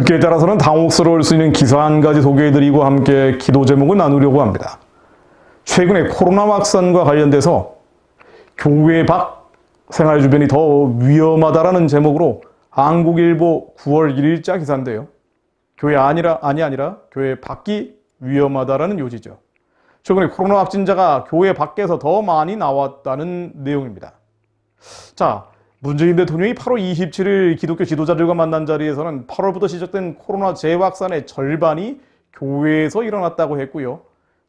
듣기에 따라서는 당혹스러울 수 있는 기사 한 가지 소개해드리고 함께 기도 제목을 나누려고 합니다. 최근에 코로나 확산과 관련돼서 교회 밖 생활 주변이 더 위험하다라는 제목으로 한국일보 9월 1일자 기사인데요. 교회 아니라 교회 밖이 위험하다라는 요지죠. 최근에 코로나 확진자가 교회 밖에서 더 많이 나왔다는 내용입니다. 자, 문재인 대통령이 8월 27일 기독교 지도자들과 만난 자리에서는 8월부터 시작된 코로나 재확산의 절반이 교회에서 일어났다고 했고요.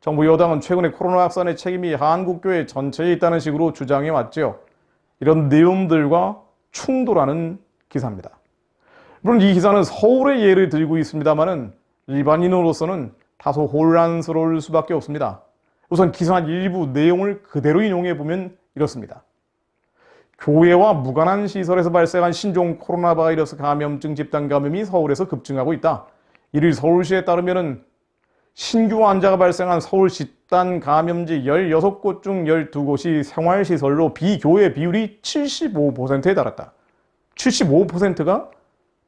정부 여당은 최근에 코로나 확산의 책임이 한국교회 전체에 있다는 식으로 주장해 왔죠. 이런 내용들과 충돌하는 기사입니다. 물론 이 기사는 서울의 예를 들고 있습니다만은 일반인으로서는 다소 혼란스러울 수밖에 없습니다. 우선 기사 일부 내용을 그대로 인용해 보면 이렇습니다. 교회와 무관한 시설에서 발생한 신종 코로나 바이러스 감염증 집단 감염이 서울에서 급증하고 있다. 1일 서울시에 따르면 신규 환자가 발생한 서울 집단 감염지 16곳 중 12곳이 생활시설로 비교회 비율이 75%에 달했다. 75%가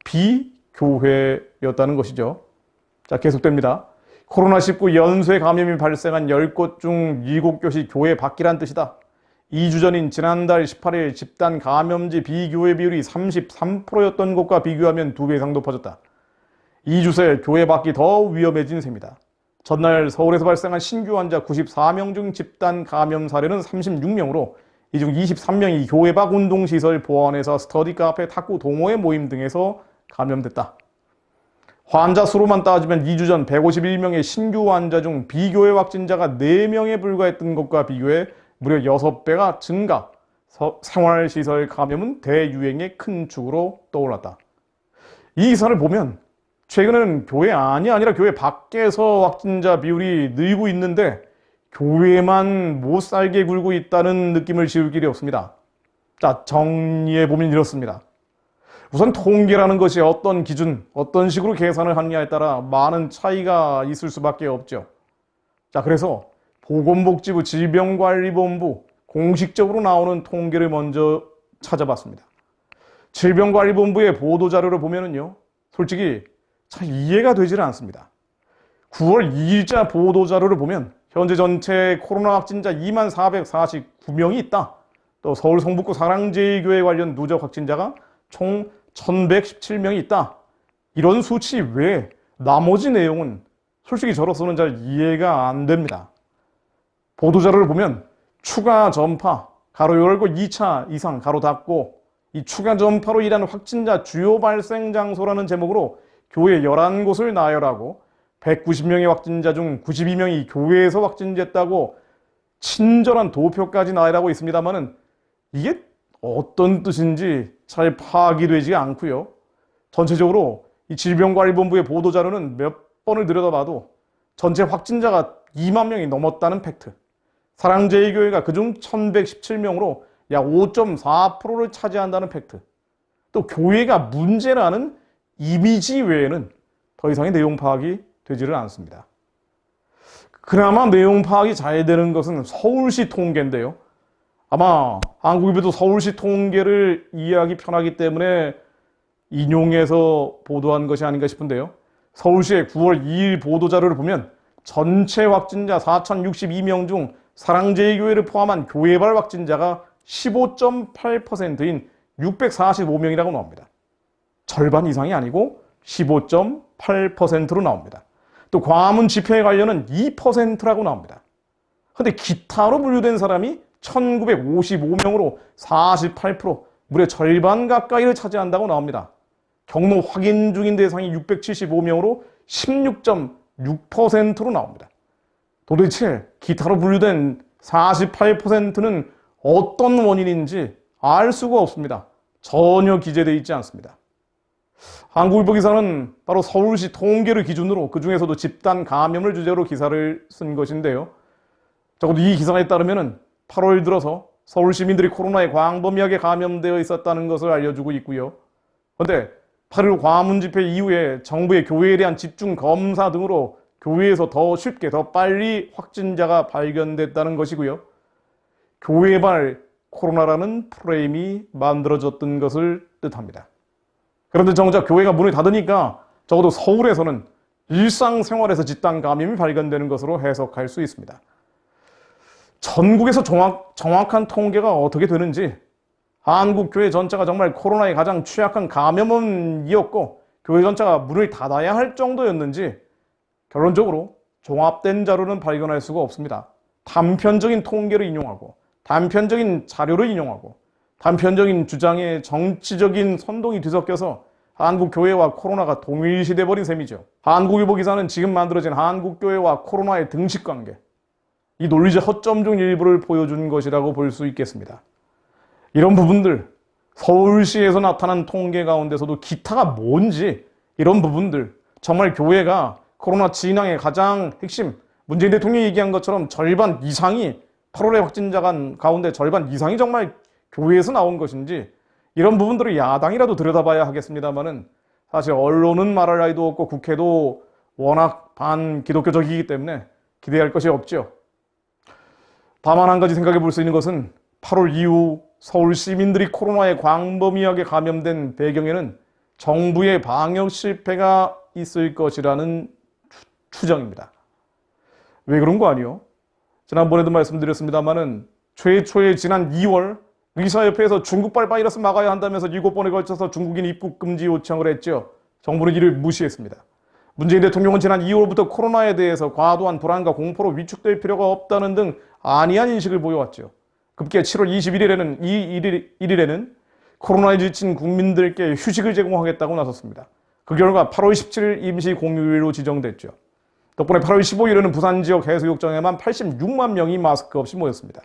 비교회였다는 것이죠. 자, 계속됩니다. 코로나19 연쇄 감염이 발생한 10곳 중 7곳이 교회 밖이란 뜻이다. 2주 전인 지난달 18일 집단 감염지 비교회 비율이 33%였던 것과 비교하면 2배 이상 높아졌다. 2주 새 교회 밖이 더 위험해진 셈이다. 전날 서울에서 발생한 신규 환자 94명 중 집단 감염 사례는 36명으로 이 중 23명이 교회 밖 운동시설, 보안회사, 스터디 카페, 탁구, 동호회 모임 등에서 감염됐다. 환자 수로만 따지면 2주 전 151명의 신규 환자 중 비교회 확진자가 4명에 불과했던 것과 비교해 무려 6배가 증가, 생활시설 감염은 대유행의 큰 축으로 떠올랐다. 이 기사를 보면 최근에는 교회 아니라 교회 밖에서 확진자 비율이 늘고 있는데 교회만 못 살게 굴고 있다는 느낌을 지울 길이 없습니다. 자, 정리해 보면 이렇습니다. 우선 통계라는 것이 어떤 기준, 어떤 식으로 계산을 하느냐에 따라 많은 차이가 있을 수밖에 없죠. 자, 그래서 보건복지부 질병관리본부 공식적으로 나오는 통계를 먼저 찾아봤습니다. 질병관리본부의 보도자료를 보면은요, 솔직히 잘 이해가 되지는 않습니다. 9월 2일자 보도자료를 보면 현재 전체 코로나 확진자 24,449명이 있다. 또 서울 성북구 사랑제일교회 관련 누적 확진자가 총 1,117명이 있다. 이런 수치 외에 나머지 내용은 솔직히 저로서는 잘 이해가 안 됩니다. 보도자료를 보면 추가 전파, 가로 열고 2차 이상, 가로 닫고 이 추가 전파로 인한 확진자 주요 발생 장소라는 제목으로 교회 11곳을 나열하고 190명의 확진자 중 92명이 교회에서 확진됐다고 친절한 도표까지 나열하고 있습니다만은 이게 어떤 뜻인지 잘 파악이 되지 않고요. 전체적으로 이 질병관리본부의 보도자료는 몇 번을 들여다봐도 전체 확진자가 2만 명이 넘었다는 팩트, 사랑제일교회가 그중 1,117명으로 약 5.4%를 차지한다는 팩트, 또 교회가 문제라는 이미지 외에는 더 이상의 내용 파악이 되지를 않습니다. 그나마 내용 파악이 잘 되는 것은 서울시 통계인데요. 아마 한국일보도 서울시 통계를 이해하기 편하기 때문에 인용해서 보도한 것이 아닌가 싶은데요. 서울시의 9월 2일 보도자료를 보면 전체 확진자 4,062명 중 사랑제일교회를 포함한 교회발 확진자가 15.8%인 645명이라고 나옵니다. 절반 이상이 아니고 15.8%로 나옵니다. 또 광화문 집회 관련은 2%라고 나옵니다. 그런데 기타로 분류된 사람이 1,955명으로 48%, 무려 절반 가까이를 차지한다고 나옵니다. 경로 확인 중인 대상이 675명으로 16.6%로 나옵니다. 도대체 기타로 분류된 48%는 어떤 원인인지 알 수가 없습니다. 전혀 기재되어 있지 않습니다. 한국일보 기사는 바로 서울시 통계를 기준으로 그 중에서도 집단 감염을 주제로 기사를 쓴 것인데요. 적어도 이 기사에 따르면 8월 들어서 서울 시민들이 코로나에 광범위하게 감염되어 있었다는 것을 알려주고 있고요. 그런데 8일 광화문 집회 이후에 정부의 교회에 대한 집중 검사 등으로 교회에서 더 쉽게 더 빨리 확진자가 발견됐다는 것이고요. 교회발 코로나라는 프레임이 만들어졌던 것을 뜻합니다. 그런데 정작 교회가 문을 닫으니까 적어도 서울에서는 일상생활에서 집단 감염이 발견되는 것으로 해석할 수 있습니다. 전국에서 정확한 통계가 어떻게 되는지, 한국교회 전체가 정말 코로나에 가장 취약한 감염원이었고 교회 전체가 문을 닫아야 할 정도였는지 결론적으로 종합된 자료는 발견할 수가 없습니다. 단편적인 통계를 인용하고 단편적인 자료를 인용하고 단편적인 주장에 정치적인 선동이 뒤섞여서 한국교회와 코로나가 동일시돼버린 셈이죠. 한국일보 기사는 지금 만들어진 한국교회와 코로나의 등식관계, 이 논리적 허점 중 일부를 보여준 것이라고 볼 수 있겠습니다. 이런 부분들, 서울시에서 나타난 통계 가운데서도 기타가 뭔지, 이런 부분들, 정말 교회가 코로나 진앙의 가장 핵심, 문재인 대통령이 얘기한 것처럼 절반 이상이 8월의 확진자 가운데 절반 이상이 정말 교회에서 나온 것인지, 이런 부분들을 야당이라도 들여다봐야 하겠습니다만은 사실 언론은 말할 나위도 없고 국회도 워낙 반기독교적이기 때문에 기대할 것이 없죠. 다만 한 가지 생각해 볼 수 있는 것은 8월 이후 서울 시민들이 코로나에 광범위하게 감염된 배경에는 정부의 방역 실패가 있을 것이라는 추정입니다. 왜 그런 거 아니요? 지난번에도 말씀드렸습니다만은 최초에 지난 2월 의사협회에서 중국발 바이러스 막아야 한다면서 7번에 걸쳐서 중국인 입국 금지 요청을 했죠. 정부는 이를 무시했습니다. 문재인 대통령은 지난 2월부터 코로나에 대해서 과도한 불안과 공포로 위축될 필요가 없다는 등 안이한 인식을 보여왔죠. 급기야 7월 21일에는 코로나에 지친 국민들께 휴식을 제공하겠다고 나섰습니다. 그 결과 8월 17일 임시 공휴일로 지정됐죠. 덕분에 8월 15일에는 부산 지역 해수욕장에만 86만 명이 마스크 없이 모였습니다.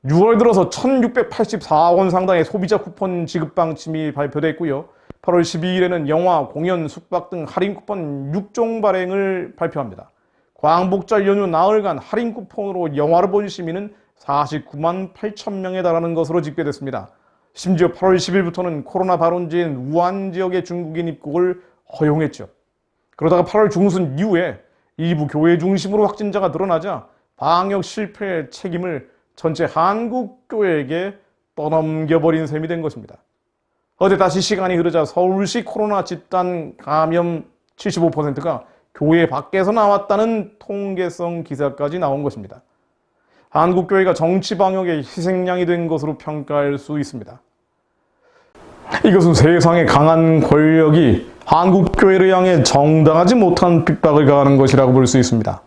6월 들어서 1,684원 상당의 소비자 쿠폰 지급 방침이 발표됐고요. 8월 12일에는 영화, 공연, 숙박 등 할인 쿠폰 6종 발행을 발표합니다. 광복절 연휴 나흘간 할인 쿠폰으로 영화를 본 시민은 49만 8천 명에 달하는 것으로 집계됐습니다. 심지어 8월 10일부터는 코로나 발원지인 우한 지역의 중국인 입국을 허용했죠. 그러다가 8월 중순 이후에 일부 교회 중심으로 확진자가 늘어나자 방역 실패의 책임을 전체 한국교회에게 떠넘겨버린 셈이 된 것입니다. 어제 다시 시간이 흐르자 서울시 코로나 집단 감염 75%가 교회 밖에서 나왔다는 통계성 기사까지 나온 것입니다. 한국교회가 정치 방역의 희생양이 된 것으로 평가할 수 있습니다. 이것은 세상의 강한 권력이 한국교회를 향해 정당하지 못한 핍박을 가하는 것이라고 볼 수 있습니다.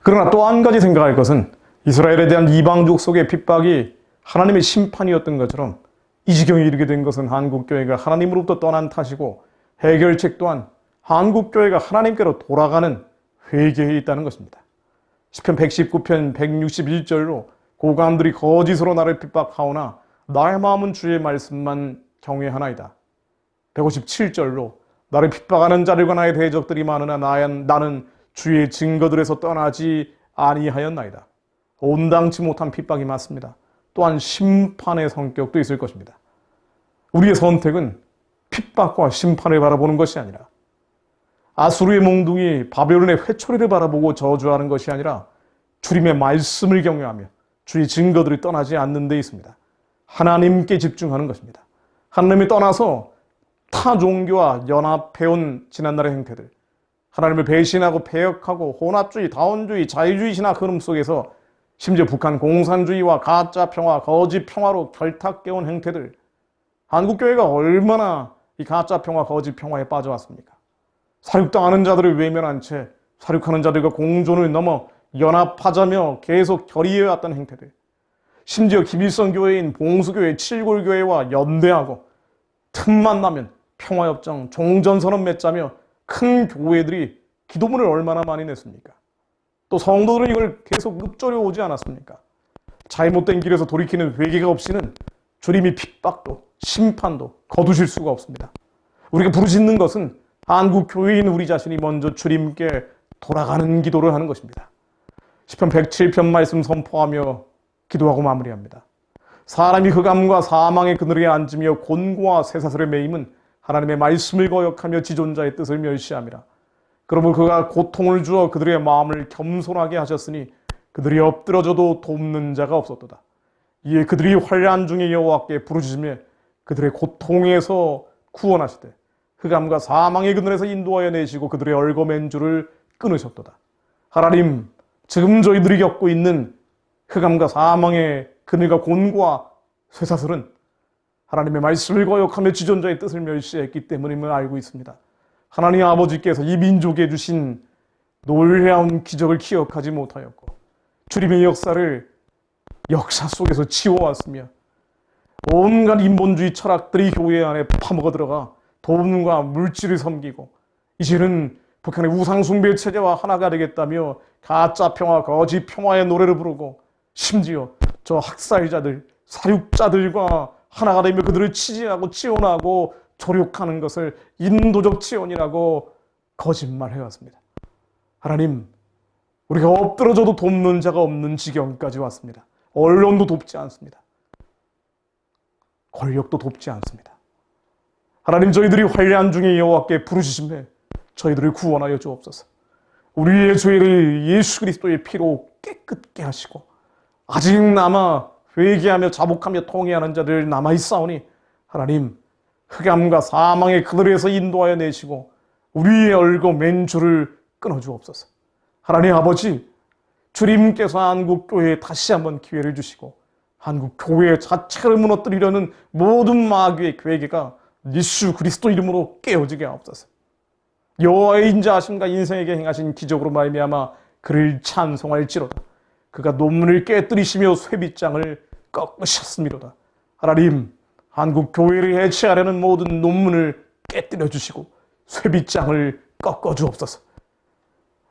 그러나 또 한 가지 생각할 것은 이스라엘에 대한 이방족 속의 핍박이 하나님의 심판이었던 것처럼 이 지경에 이르게 된 것은 한국교회가 하나님으로부터 떠난 탓이고 해결책 또한 한국교회가 하나님께로 돌아가는 회개에 있다는 것입니다. 시편 119편 161절로 고관들이 거짓으로 나를 핍박하오나 나의 마음은 주의 말씀만 경외하나이다. 157절로 나를 핍박하는 자들과 나의 대적들이 많으나 나는 주의 증거들에서 떠나지 아니하였나이다. 온당치 못한 핍박이 맞습니다. 또한 심판의 성격도 있을 것입니다. 우리의 선택은 핍박과 심판을 바라보는 것이 아니라 아수르의 몽둥이 바벨론의 회초리를 바라보고 저주하는 것이 아니라 주님의 말씀을 경외하며 주의 증거들이 떠나지 않는 데 있습니다. 하나님께 집중하는 것입니다. 하나님을 떠나서 타 종교와 연합해온 지난날의 행태들, 하나님을 배신하고 배역하고 혼합주의, 다원주의, 자유주의 신학 흐름 속에서 심지어 북한 공산주의와 가짜 평화, 거짓 평화로 결탁해온 행태들, 한국교회가 얼마나 이 가짜 평화, 거짓 평화에 빠져왔습니까? 사륙당하는 자들을 외면한 채 사륙하는 자들과 공존을 넘어 연합하자며 계속 결의해왔던 행태들, 심지어 김일성 교회인 봉수교회, 칠골교회와 연대하고 틈만 나면 평화협정, 종전선언 맺자며 큰 교회들이 기도문을 얼마나 많이 냈습니까? 또 성도들은 이걸 계속 읊조려 오지 않았습니까? 잘못된 길에서 돌이키는 회개가 없이는 주님이 핍박도 심판도 거두실 수가 없습니다. 우리가 부르짖는 것은 한국 교회인 우리 자신이 먼저 주님께 돌아가는 기도를 하는 것입니다. 시편 107편 말씀 선포하며 기도하고 마무리합니다. 사람이 흑암과 사망의 그늘에 앉으며 곤고와 쇠사슬에 매임은 하나님의 말씀을 거역하며 지존자의 뜻을 멸시함이라. 그러므로 그가 고통을 주어 그들의 마음을 겸손하게 하셨으니 그들이 엎드러져도 돕는 자가 없었도다. 이에 그들이 환난 중에 여호와께 부르짖으며 그들의 고통에서 구원하시되 흑암과 사망의 그늘에서 인도하여 내시고 그들의 얽어맨 줄을 끊으셨도다. 하나님, 지금 저희들이 겪고 있는 흑암과 사망의 그늘과 곤고와 쇠사슬은 하나님의 말씀을 거역하며 지존자의 뜻을 멸시했기 때문임을 알고 있습니다. 하나님 아버지께서 이 민족에 주신 놀라운 기적을 기억하지 못하였고 주님의 역사를 역사 속에서 지워왔으며 온갖 인본주의 철학들이 교회 안에 파먹어 들어가 돈과 물질을 섬기고 이제는 북한의 우상숭배 체제와 하나가 되겠다며 가짜 평화, 거짓 평화의 노래를 부르고 심지어 저 학살자들, 사육자들과 하나가 되며 그들을 치지하고 지원하고 조력하는 것을 인도적 지원이라고 거짓말해왔습니다. 하나님, 우리가 엎드러져도 돕는 자가 없는 지경까지 왔습니다. 언론도 돕지 않습니다. 권력도 돕지 않습니다. 하나님, 저희들이 환난 중에 여호와께 부르짖음에 저희들을 구원하여 주옵소서. 우리의 죄를 예수 그리스도의 피로 깨끗게 하시고 아직 남아 회개하며 자복하며 통회하는 자들 남아있사오니 하나님, 흑암과 사망의 그늘에서 인도하여 내시고 우리의 얽어맨 줄을 끊어주옵소서. 하나님 아버지, 주님께서 한국교회에 다시 한번 기회를 주시고 한국교회 자체를 무너뜨리려는 모든 마귀의 계획가 예수 그리스도 이름으로 깨어지게 하옵소서. 여호와의 인자하심과 인생에게 행하신 기적으로 말미암아 그를 찬송할지로다. 그가 논문을 깨뜨리시며 쇠빗장을 꺾으셨음이로다. 하나님, 한국 교회를 해체하려는 모든 논문을 깨뜨려 주시고 쇠빗장을 꺾어 주옵소서.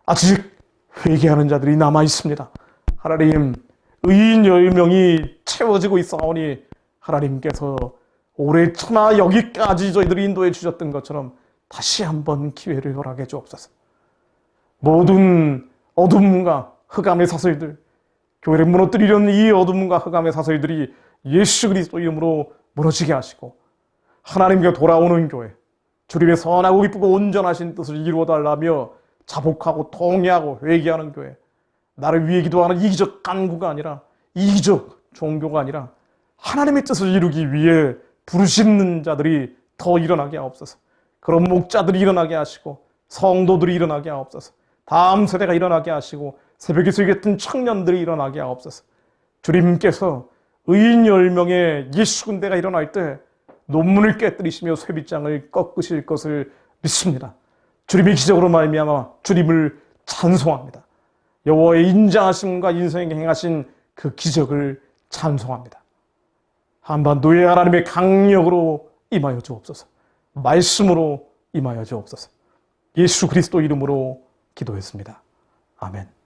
아직 회개하는 자들이 남아 있습니다. 하나님, 의인 10명이 채워지고 있사오니 하나님께서 올해 차마 여기까지 저희들이 인도해 주셨던 것처럼 다시 한번 기회를 허락해 주옵소서. 모든 어둠과 흑암의 사슬들, 교회를 무너뜨리려는 이 어둠과 흑암의 사슬들이 예수 그리스도 이름으로 무너지게 하시고 하나님께 돌아오는 교회, 주님의 선하고 기쁘고 온전하신 뜻을 이루어달라며 자복하고 통회하고 회개하는 교회, 나를 위해 기도하는 이기적 간구가 아니라 이기적 종교가 아니라 하나님의 뜻을 이루기 위해 부르짖는 자들이 더 일어나게 하옵소서. 그런 목자들이 일어나게 하시고 성도들이 일어나게 하옵소서. 다음 세대가 일어나게 하시고 새벽에 설교했던 청년들이 일어나게 하옵소서. 주님께서 의인 10명의 예수 군대가 일어날 때 논문을 깨뜨리시며 쇠빗장을 꺾으실 것을 믿습니다. 주님의 기적으로 말미암아 주님을 찬송합니다. 여호와의 인자하심과 인생에 행하신 그 기적을 찬송합니다. 한반도에 하나님의 강력으로 임하여 주옵소서. 말씀으로 임하여 주옵소서. 예수 그리스도 이름으로 기도했습니다. 아멘.